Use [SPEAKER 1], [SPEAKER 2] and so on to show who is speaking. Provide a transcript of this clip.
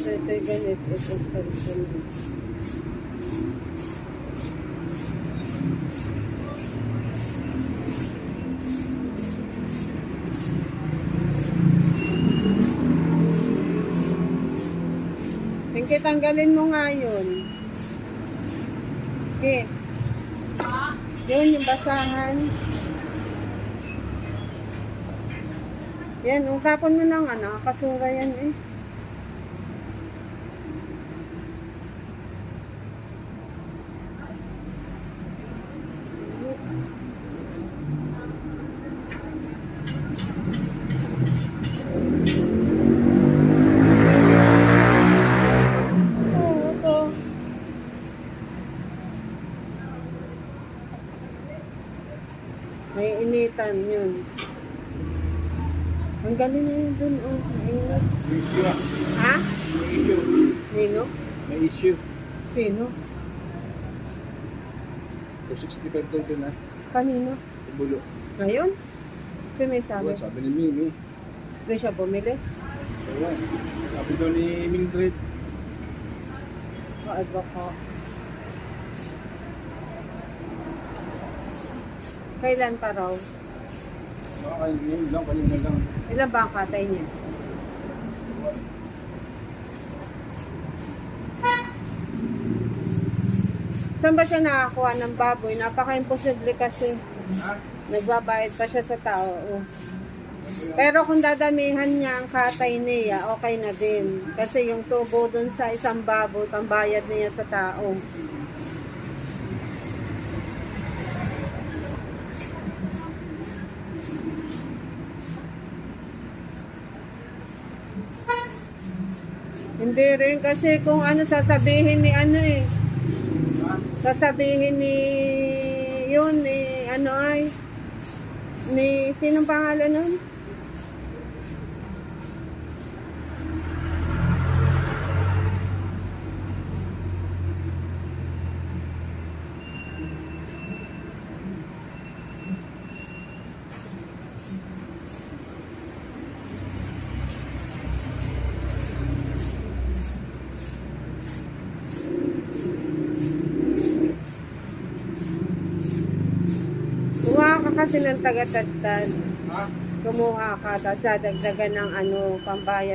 [SPEAKER 1] Ito'y ganito. Ito sa Pinky, tanggalin mo nga yun. Okay. Yun, yung basahan. Yan, tapon mo ng kasura yan eh. May initan yun. Ang galing na yun dun, oh. Mainit. Ha?
[SPEAKER 2] May issue.
[SPEAKER 1] Nino?
[SPEAKER 2] May issue.
[SPEAKER 1] Sino?
[SPEAKER 2] 265 doon na.
[SPEAKER 1] Kanino?
[SPEAKER 2] Bulo.
[SPEAKER 1] Ngayon? Sino may sabi?
[SPEAKER 2] Sabi ni Mimi.
[SPEAKER 1] Doon siya bumili?
[SPEAKER 2] Ewan. Sabi doon ni Mildred.
[SPEAKER 1] Kaad ba ka? Kailan pa raw?
[SPEAKER 2] Baka ngayon lang, kanina lang.
[SPEAKER 1] Ilan ba ang katay niya? Saan ba siya nakakuha ng baboy? Napaka-imposible kasi. Nagbabayad pa siya sa tao. Oh. Pero kung dadamihan niya ang katay niya, okay na din. Kasi yung tubo dun sa isang baboy, pambayad niya sa tao. Hindi rin kasi kung sasabihin ni sasabihin ni yun ni sinong pangalan nun? Kumuha ka kasi ng taga-tagtad. Kumuha ka, tapos dadagdagan ng pambayad